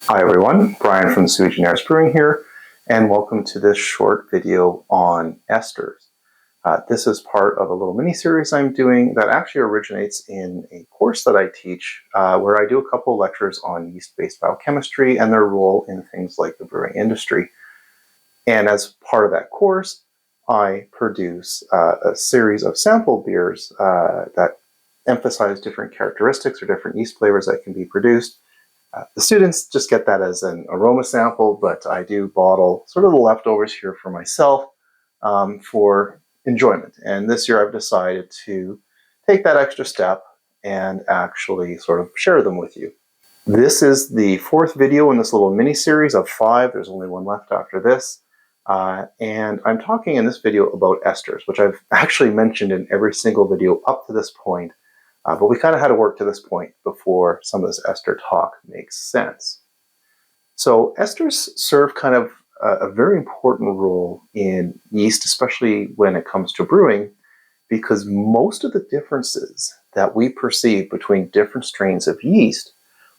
Hi everyone, Brian from Sui Generis Brewing here, and welcome to this short video on esters. This is part of a little mini-series I'm doing that actually originates in a course that I teach where I do a couple of lectures on yeast-based biochemistry and their role in things like the brewing industry. And as part of that course, I produce a series of sample beers that emphasize different characteristics or different yeast flavors that can be produced. The students just get that as an aroma sample, but I do bottle sort of the leftovers here for myself for enjoyment. And this year I've decided to take that extra step and actually sort of share them with you. This is the fourth video in this little mini series of 5. There's only one left after this. And I'm talking in this video about esters, which I've actually mentioned in every single video up to this point. But we kind of had to work to this point before some of this ester talk makes sense. So esters serve kind of a very important role in yeast, especially when it comes to brewing, because most of the differences that we perceive between different strains of yeast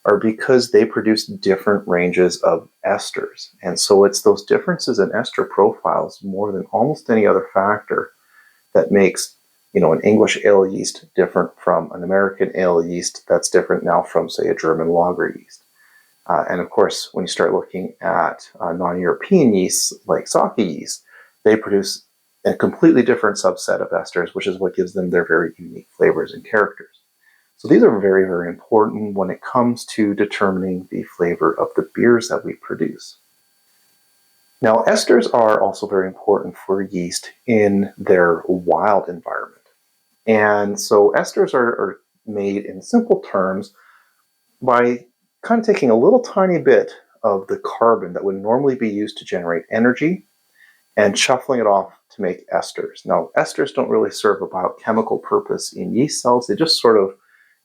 are because they produce different ranges of esters. And so it's those differences in ester profiles more than almost any other factor that makes an English ale yeast different from an American ale yeast that's different now from, say, a German lager yeast. And of course, when you start looking at non-European yeasts like sake yeast, they produce a completely different subset of esters, which is what gives them their very unique flavors and characters. So these are very, very important when it comes to determining the flavor of the beers that we produce. Now, esters are also very important for yeast in their wild environment. And so esters are made in simple terms by kind of taking a little tiny bit of the carbon that would normally be used to generate energy and shuffling it off to make esters. Now, esters don't really serve a biochemical purpose in yeast cells. They just sort of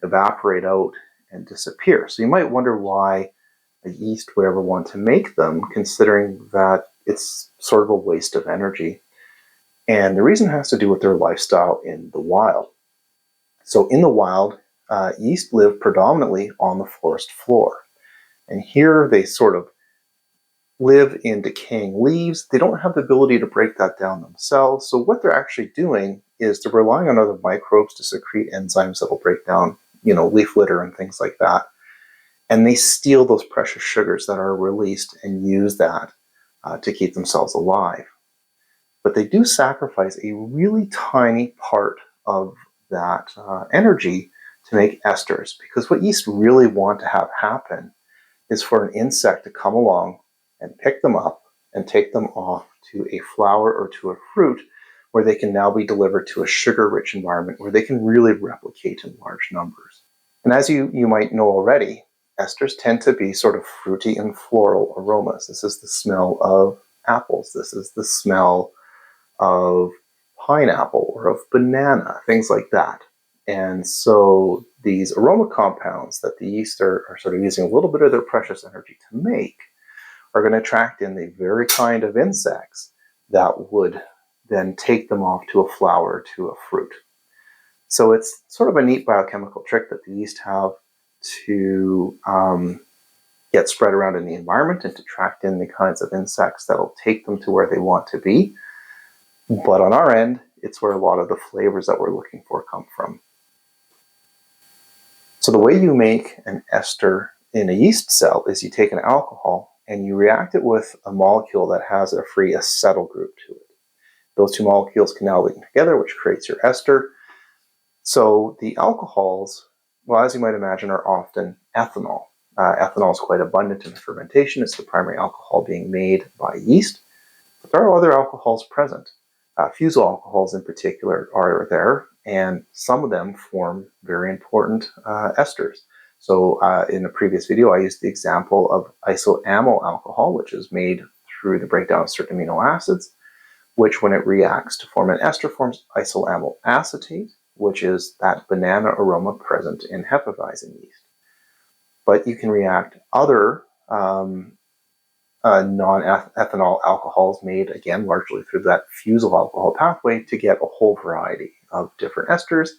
evaporate out and disappear. So you might wonder why a yeast would ever want to make them, considering that it's sort of a waste of energy. And the reason has to do with their lifestyle in the wild. So in the wild, yeast live predominantly on the forest floor. And here they sort of live in decaying leaves. They don't have the ability to break that down themselves. So what they're actually doing is they're relying on other microbes to secrete enzymes that will break down, leaf litter and things like that. And they steal those precious sugars that are released and use that to keep themselves alive. But they do sacrifice a really tiny part of that energy to make esters, because what yeast really want to have happen is for an insect to come along and pick them up and take them off to a flower or to a fruit where they can now be delivered to a sugar-rich environment where they can really replicate in large numbers. And as you might know already, esters tend to be sort of fruity and floral aromas. This is the smell of apples. This is the smell of pineapple or of banana, things like that. And so these aroma compounds that the yeast are sort of using a little bit of their precious energy to make are going to attract in the very kind of insects that would then take them off to a flower, to a fruit. So it's sort of a neat biochemical trick that the yeast have to get spread around in the environment and to attract in the kinds of insects that will take them to where they want to be. But on our end, it's where a lot of the flavors that we're looking for come from. So the way you make an ester in a yeast cell is you take an alcohol and you react it with a molecule that has a free acetyl group to it. Those two molecules can now link together, which creates your ester. So the alcohols, well, as you might imagine, are often ethanol. Ethanol is quite abundant in fermentation. It's the primary alcohol being made by yeast. But there are other alcohols present. Fusel alcohols in particular are there, and some of them form very important esters. So in a previous video, I used the example of isoamyl alcohol, which is made through the breakdown of certain amino acids, which when it reacts to form an ester forms isoamyl acetate, which is that banana aroma present in Hefeweizen yeast. But you can react other non-ethanol alcohols made, again, largely through that fusel alcohol pathway to get a whole variety of different esters.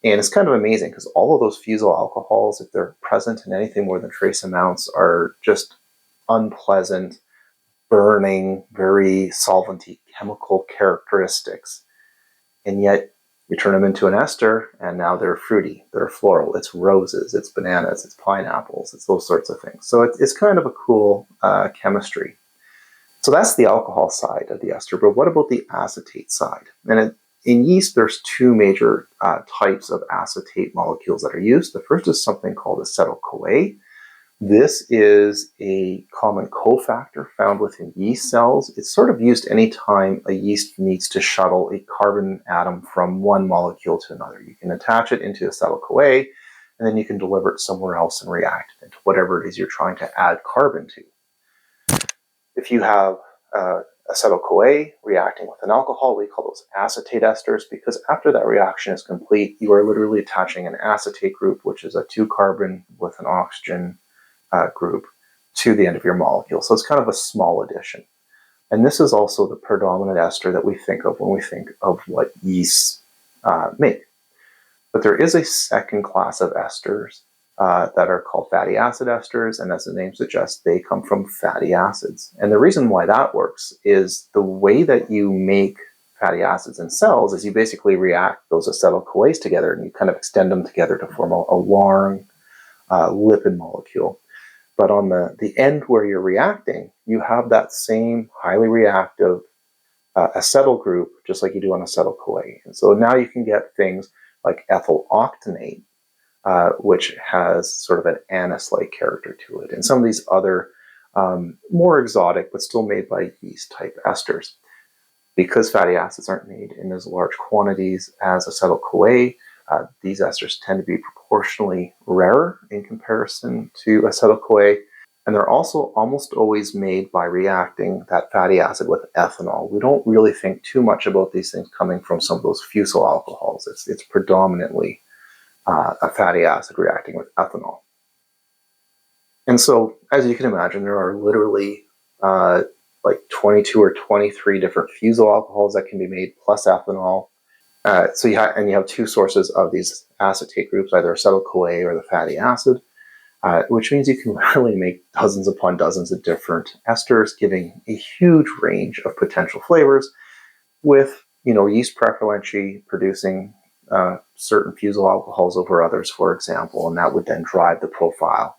And it's kind of amazing because all of those fusel alcohols, if they're present in anything more than trace amounts, are just unpleasant, burning, very solventy chemical characteristics. And yet you turn them into an ester and now they're fruity, they're floral, it's roses, it's bananas, it's pineapples, it's those sorts of things. So it's kind of a cool chemistry. So that's the alcohol side of the ester, but what about the acetate side? And in yeast, there's two major types of acetate molecules that are used. The first is something called acetyl-CoA. This is a common cofactor found within yeast cells. It's sort of used anytime a yeast needs to shuttle a carbon atom from one molecule to another. You can attach it into acetyl-CoA, and then you can deliver it somewhere else and react it into whatever it is you're trying to add carbon to. If you have acetyl-CoA reacting with an alcohol, we call those acetate esters, because after that reaction is complete, you are literally attaching an acetate group, which is a 2-carbon with an oxygen group, to the end of your molecule. So it's kind of a small addition. And this is also the predominant ester that we think of when we think of what yeasts make. But there is a second class of esters that are called fatty acid esters, and as the name suggests, they come from fatty acids. And the reason why that works is the way that you make fatty acids in cells is you basically react those acetyl-CoAs together and you kind of extend them together to form a long lipid molecule. But on the end where you're reacting, you have that same highly reactive acetyl group, just like you do on acetyl-CoA. And so now you can get things like ethyl octanate, which has sort of an anise-like character to it, and some of these other more exotic but still made by yeast type esters. Because fatty acids aren't made in as large quantities as acetyl-CoA, these esters tend to be proportionally rarer in comparison to acetyl-CoA, and they're also almost always made by reacting that fatty acid with ethanol. We don't really think too much about these things coming from some of those fusel alcohols. It's predominantly a fatty acid reacting with ethanol. And so, as you can imagine, there are literally like 22 or 23 different fusel alcohols that can be made, plus ethanol. So you have two sources of these acetate groups, either acetyl-CoA or the fatty acid, which means you can really make dozens upon dozens of different esters, giving a huge range of potential flavors, with yeast preferentially producing certain fusel alcohols over others, for example, and that would then drive the profile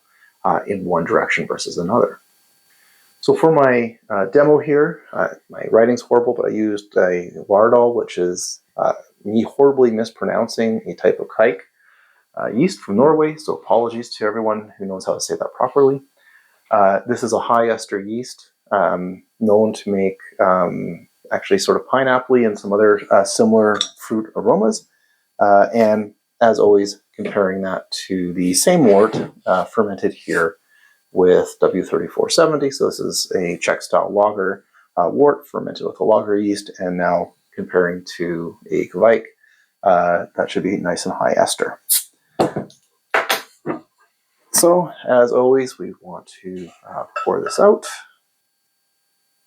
in one direction versus another. So for my demo here, my writing's horrible, but I used a lardol, which is me horribly mispronouncing a type of kike yeast from Norway, so apologies to everyone who knows how to say that properly. This is a high ester yeast, known to make actually sort of pineapple-y and some other similar fruit aromas. And as always, comparing that to the same wort fermented here with W3470. So this is a Czech-style lager wort fermented with a lager yeast, and now comparing to a Kvike, that should be nice and high ester. So, as always, we want to pour this out.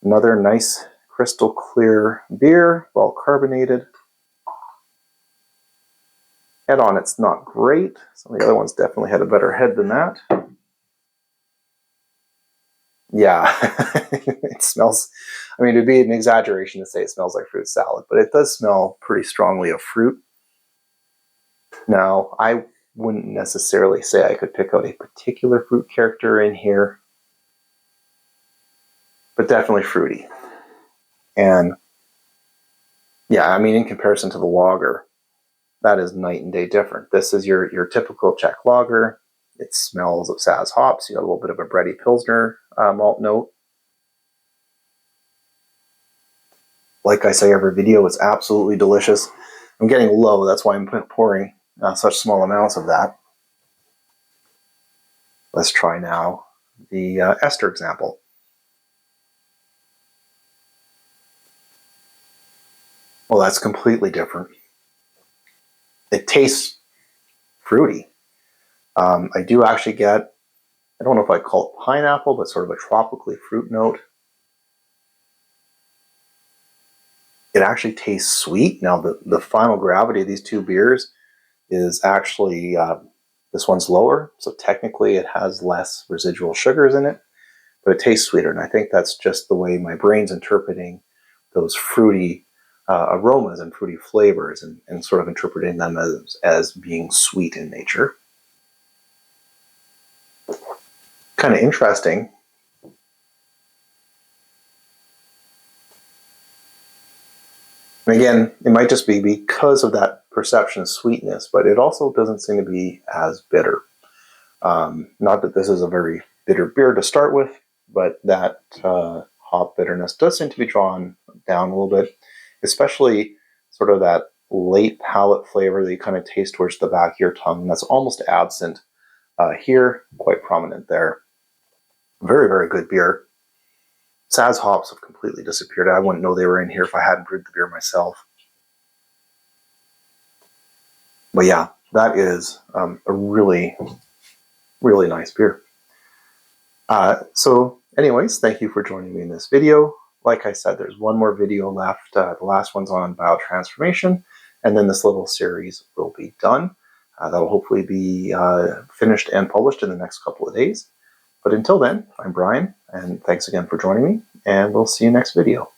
Another nice crystal clear beer, well carbonated. Head on, it's not great. Some of the other ones definitely had a better head than that. Yeah, it smells, I mean, it'd be an exaggeration to say it smells like fruit salad, but it does smell pretty strongly of fruit. Now, I wouldn't necessarily say I could pick out a particular fruit character in here, but definitely fruity. And yeah, I mean, in comparison to the lager, that is night and day different. This is your typical Czech lager. It smells of Saaz hops. You got a little bit of a bready Pilsner malt note. Like I say every video, it's absolutely delicious. I'm getting low, that's why I'm pouring such small amounts of that. Let's try now the ester example. Well, that's completely different. It tastes fruity. I do actually get, I don't know if I call it pineapple, but sort of a tropically fruit note. It actually tastes sweet. Now, the final gravity of these two beers is actually, this one's lower, so technically it has less residual sugars in it, but it tastes sweeter, and I think that's just the way my brain's interpreting those fruity aromas and fruity flavors, and sort of interpreting them as being sweet in nature. Kind of interesting. And again, it might just be because of that perception of sweetness, but it also doesn't seem to be as bitter. Not that this is a very bitter beer to start with, but that hop bitterness does seem to be drawn down a little bit, especially sort of that late palate flavor that you kind of taste towards the back of your tongue. That's almost absent here, quite prominent there. Very, very good beer. Saz hops have completely disappeared. I wouldn't know they were in here if I hadn't brewed the beer myself. But yeah, that is a really, really nice beer. So anyways, thank you for joining me in this video. Like I said, there's one more video left. The last one's on biotransformation, and then this little series will be done. That will hopefully be finished and published in the next couple of days. But until then, I'm Brian, and thanks again for joining me, and we'll see you next video.